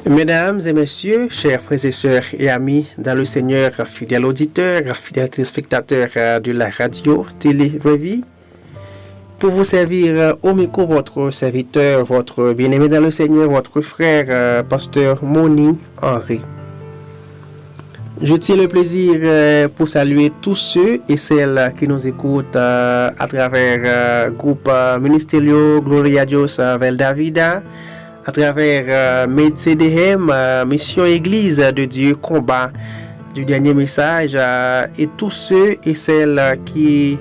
Mesdames et messieurs, chers frères et sœurs et amis dans le Seigneur, fidèles auditeurs, fidèles téléspectateurs de la radio Télé Vraie Vie, pour vous servir au micro votre serviteur, votre bien-aimé dans le Seigneur, votre frère, pasteur Moni Henri. Je tiens le plaisir pour saluer tous ceux et celles qui nous écoutent à travers groupe ministériel Gloria Dios Vel Davida, à travers MedCDM, Mission Église de Dieu, Combat du dernier message, et tous ceux et celles qui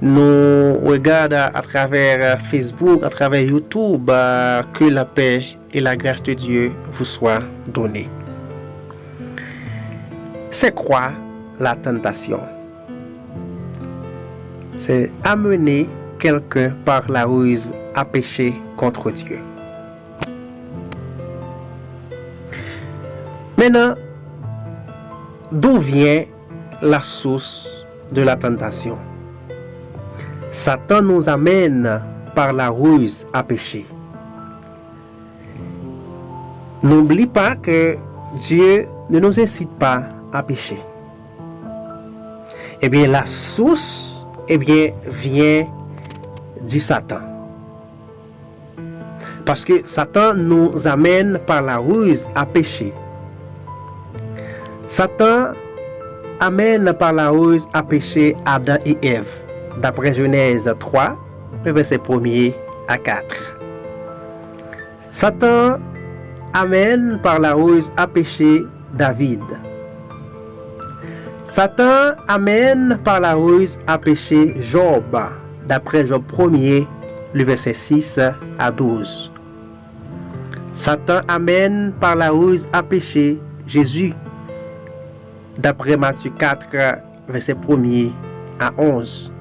nous regardent à travers Facebook, à travers YouTube, que la paix et la grâce de Dieu vous soient données. C'est quoi la tentation? C'est amener quelqu'un par la ruse à pécher contre Dieu. Maintenant, d'où vient la source de la tentation? Satan nous amène par la ruse à pécher. N'oublie pas que Dieu ne nous incite pas à pécher. Eh bien, la source, vient du Satan. Parce que Satan nous amène par la ruse à pécher. Satan amène par la ruse à pécher Adam et Ève, d'après Genèse 3, verset 1er à 4. Satan amène par la ruse à pécher David. Satan amène par la ruse à pécher Job, d'après Job 1er, le verset 6 à 12. Satan amène par la ruse à pécher Jésus, d'après Matthieu 4, verset 1er à 11.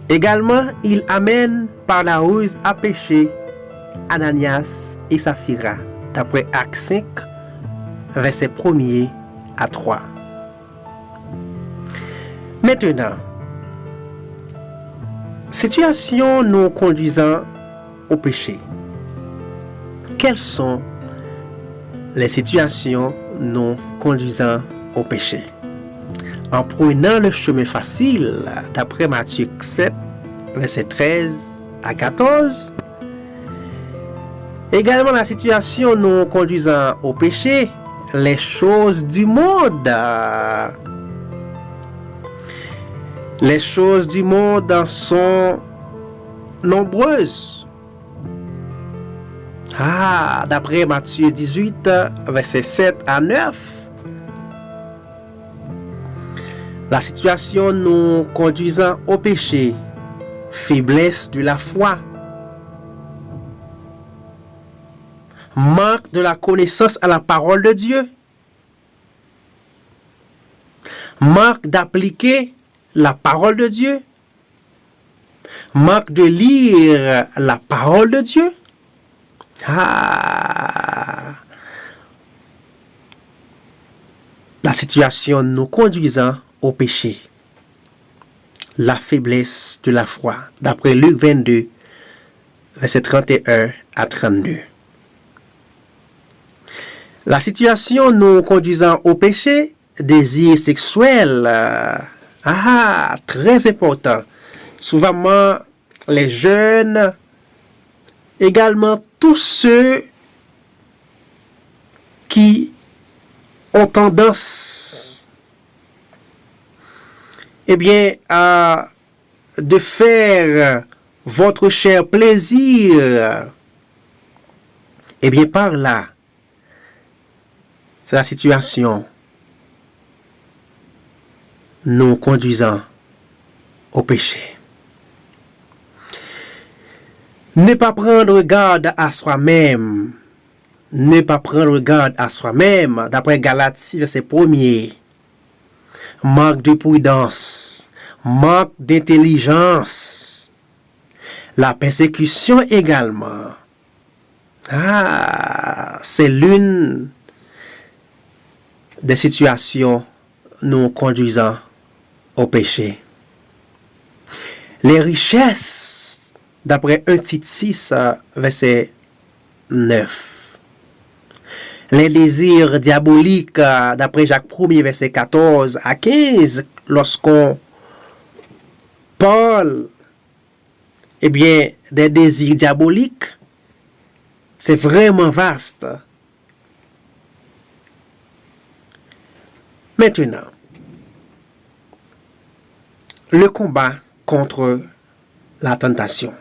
Également, il amène par la ruse à pécher Ananias et Saphira, d'après Actes 5, verset 1er à 3. Maintenant, situation nous conduisant au péché. Quelles sont les situations nous conduisant au péché? En prenant le chemin facile, d'après Matthieu 7, verset 13 à 14. Également la situation nous conduisant au péché, les choses du monde. Les choses du monde sont nombreuses. D'après Matthieu 18, verset 7 à 9. La situation nous conduisant au péché, faiblesse de la foi, manque de la connaissance à la parole de Dieu, manque d'appliquer la parole de Dieu, manque de lire la parole de Dieu. La situation nous conduisant au péché, la faiblesse de la foi, d'après Luc 22, verset 31 à 32. La situation nous conduisant au péché, désir sexuel, très important. Souvent, les jeunes, également tous ceux qui ont tendance, de faire votre cher plaisir, par là, c'est la situation nous conduisant au péché. Ne pas prendre garde à soi-même. Ne pas prendre garde à soi-même, d'après Galates 6, verset 1er. Manque de prudence, manque d'intelligence. La persécution également. C'est l'une des situations nous conduisant au péché. Les richesses, d'après 1 Tite 6, verset 9. les désirs diaboliques, d'après Jacques 1er, verset 14 à 15, lorsqu'on parle, eh bien, des désirs diaboliques, c'est vraiment vaste. Maintenant, le combat contre la tentation.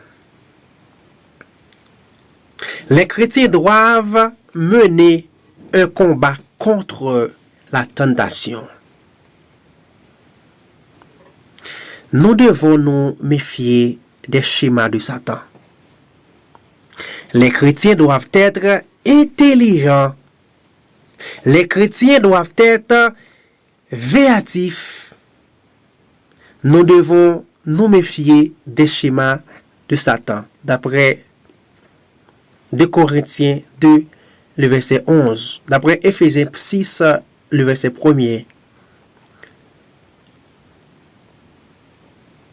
Les chrétiens doivent mener un combat contre la tentation. Nous devons nous méfier des schémas de Satan. Les chrétiens doivent être intelligents. Les chrétiens doivent être véatifs. Nous devons nous méfier des schémas de Satan. D'après 2 Corinthiens 2, le verset 11. D'après Éphésiens 6, le verset 1er.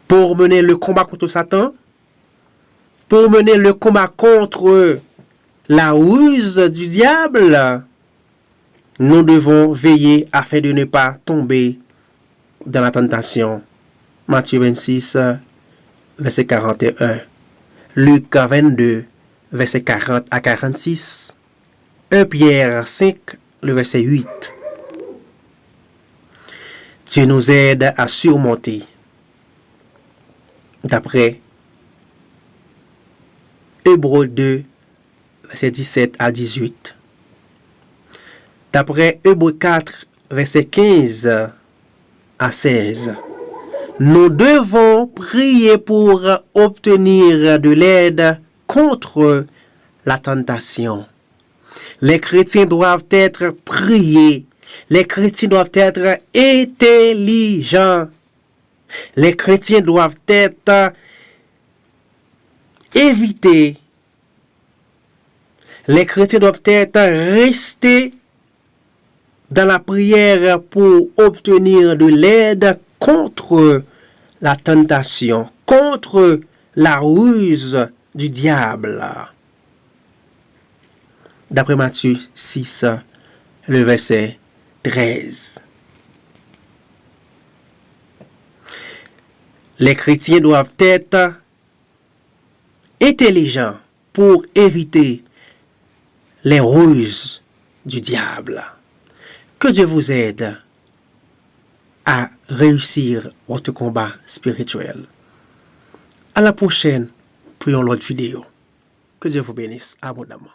Pour mener le combat contre Satan, pour mener le combat contre la ruse du diable, nous devons veiller afin de ne pas tomber dans la tentation. Matthieu 26, verset 41. Luc 22, verset 40 à 46. 1 Pierre 5, le verset 8. Dieu nous aide à surmonter. D'après Hébreux 2, verset 17 à 18. D'après Hébreux 4, verset 15 à 16. Nous devons prier pour obtenir de l'aide contre la tentation. Les chrétiens doivent être priés. Les chrétiens doivent être intelligents. Les chrétiens doivent être évités. Les chrétiens doivent être restés dans la prière pour obtenir de l'aide contre la tentation, contre la ruse du diable. D'après Matthieu 6, le verset 13. Les chrétiens doivent être intelligents pour éviter les ruses du diable. Que Dieu vous aide à réussir votre combat spirituel. À la prochaine pour une autre vidéo. Que Dieu vous bénisse abondamment.